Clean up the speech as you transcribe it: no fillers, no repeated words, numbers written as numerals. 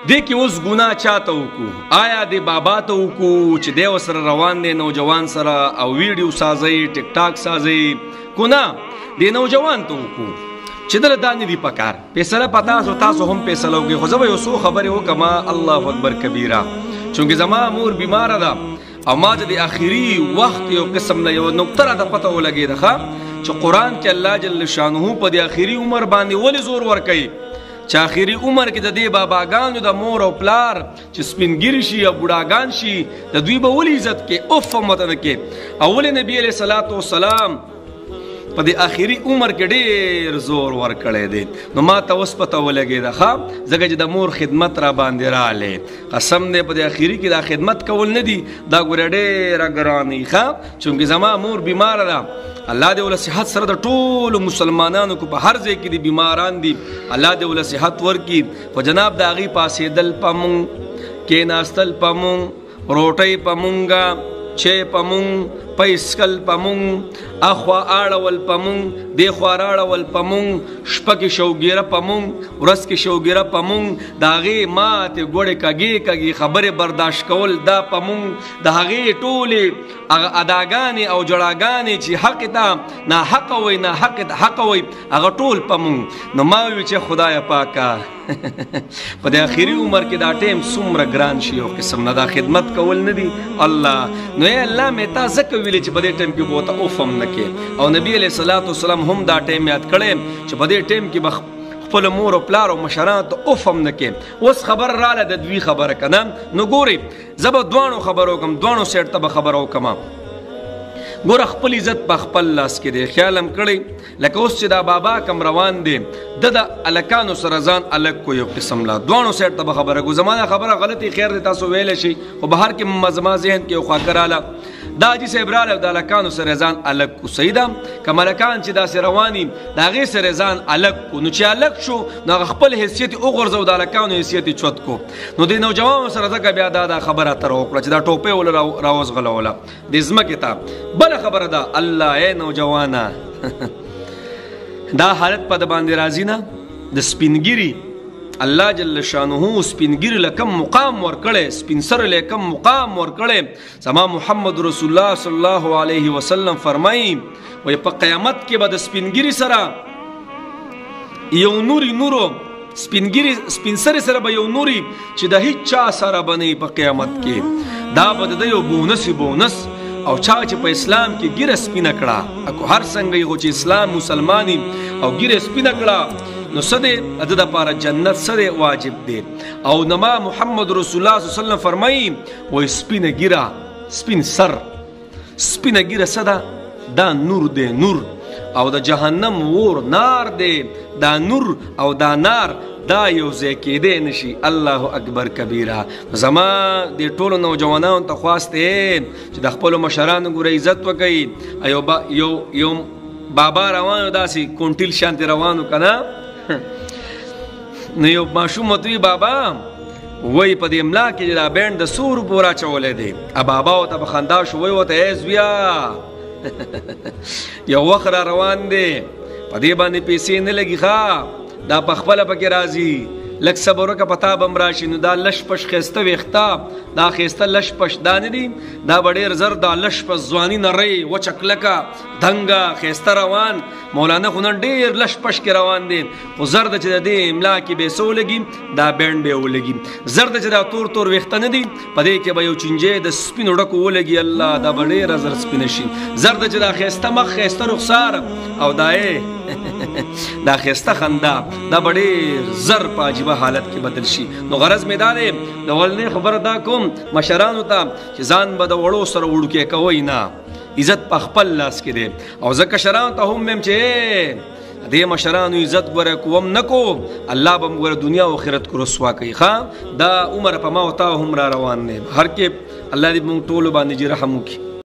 دې کې اوس ګناه چاته وکړو؟ آیا د بابا ته وکړو چې دی ورسره روان دی نوجوان سره او ویډیو سازئ ټیک ټاک سازئ؟ ګناه د نوجوان ته وکړو چې دله دا نه دي پکار. فیصله په تاسو هم فیصله وکړئ. خو زه به یو څو خبرې وکړم. الله اکبر کبیره. چونکې زما مور بیماره ده او ما ته د آخري وخت یو قسم نه یو نقطه راته پته ولګېده چې قرآن کې الله جل شانه په د آخري عمر باندې ولې زور ورکوي چې آخري عمر کې د دې باباګانو د مور او پلار چې سپینګیري شي او بوډاګان شي د دوی به ولې عزت کې اوف هم ورته نه کې. او ولې نبي علیه الصلاة والسلام په د آخري عمر کې ډېر زور ورکړی دی؟ نو ما ته اوس پته ولګېده ځکه چې د مور خدمت را باندې راغلی. قسم دی په د آخري کې دا خدمت کول نه دي، دا ګوره ډېره ګرانه چونکې زما مور بیماره ده. الله دې ول صحت سره د ټولو مسلمانانو کو په هر ځای کې دي بیماران دي، الله دې ول صحت ورکړي. خو جناب د هغې پاسېدل په مونږ، کېناستل په مونږ، روټۍ په مونږه، چای په مونږ، پیسکل په مونږ، اخوا اړول په مونږ، دېخوا راړول په مونږ، شپه کې شوګیره په مونږ، ورځ کې شوګیره په مونږ، د هغې ماتې ګوړې کږې کږې خبرې برداشت کول دا په مونږ، د هغې ټولې هغه اداګانې او جړاګانې چې حق ته ناحقه وی ناحق ته حقه وی هغه ټول په مونږ. نو ما وویل چې خدایه پاکه په د آخري عمر کې دا ټیم څومره ګران شي یو قسم نه دا خدمت کول نه دي. الله نو ای الله مې تا ځکه ویلې چې په دې ټیم کې به ورته اوف هم نه کې. او نبي علیه الصلاة والسلام هم دا ټیم یاد کړی چې په دې ټیم کې به خپل مور او پلار او مشرانو ته اوف هم نه کې. اوس خبر راله د دوی خبره که نه؟ نو ګورئ زه به دواړو خبرو وکړم، دواړو سایډ ته به خبره وکړم. ګوره خپل عزت په خپل لاس کې دی. خیال هم کړئ لکه اوس چې دا بابا کم روان دی د هلکانو سره ځان الګ کو یو قسم لا دواړو سایډ ته به خبره کو. زما دا خبره غلطي خیر دی تاسو ویلی شئ، خو بهر کې زما ذهن کې یو خواکه راله دا حاجي صاحب راله د هلکانو سره ځان الګ کو. صحیح ده که ملکان چې داسې روان وي د هغې سره ځان الګ کو، نو چې الګ شو نو هغه خپل حیثیت یې وغورځو، د هلکانو حیثیت یې چوت کو. نو د نوجوانو سره ځکه بیا دا خبره اتره وکړه چې دا ټوپۍ ول راوزغلوله د ځمکې ته. بله خبره ده الله ای نوجوانه دا حالت په د باندې راځي نه د سپینګیري الله جل شانه سپینګیري له کم مقام ورکړی، سپین سر له کم مقام ورکړی. زما محمد رسول الله صلی الله علیه وسلم فرمایي وایي په قیامت کې به د سپینګیري سره یو نورو سپین سر سره به یو نوري چې د هیڅ چا سره به نه په قیامت کې، دا به د یو بونس او چا چې په اسلام کې ګیره سپینه کړه اکو هر څنګه یې خو چې اسلام مسلمانی او ګیره سپینه کړه نو څه دی د ده دپاره جنت څه دی واجب دی. او نما محمد رسول الله صلی الله علیه وسلم فرمایي وایي سپینه ګیره سپین سر سپینه ګیره څه ده؟ دا نور دی نور، او د جهنم اور نار دی. دا نور او دا نار دا یو ځای کېدی نشي. الله اکبر کبیره. زما د ټولو نوجوانانو ته خواست دی چې د خپلو مشرانو ګوره عزت وکوئ. یو بابا روانو داسې کونټیل شانتې روانو که نه نو یو ماشوم ورته وي بابا وایي په دې ملا کې دا بینډ د څو روپو راچولی دی. بابا ورته په خندا شو وایي ورته ای زویه یو وخت را روان دی په دې باندې پیسې نه لګي دا په خپله پکې راځي لږ صبر وکړه په تا به هم راشي. نو دا لش پش ښایسته ویښته دا ښایسته لش پش دا نه دي، دا به ډېر زر دا لش پش ځواني نرۍ وچه کلکه دنګه ښایسته روان. مولانا خو نن ډېر لش پش کې روان دی، خو زر ده چې د دې املا کې به څه ولګي دا بینډ به ولګي. زر ده چې دا تور تور ویښته نه دي په دې کې به یو چینجی د سپینو ډکو ولګي. الله دا به ډېره زر سپینه شي. زر ده چې دا ښایسته مخ ښایسته رخسار او دا دا ښایسته خندا دا به ډېر زر په عجیبه حالت کې بدل شي. نو غرض مې دا دی د اولنۍ خبره دا کوم مشرانو ته چې ځان به د وړو سره وړوکی کوئ نه، عزت په خپل لاس کې دی. او زه کشرانو ته هم ویم چې دې مشرانو عزت ګوره کوم نه کو الله به م ګوره دنیا او آخرت کو رسوا کوي. دا عمر په ما او تا هم را روان دی. هر کې الله دې موږ ټولو باندې رحم وکړي.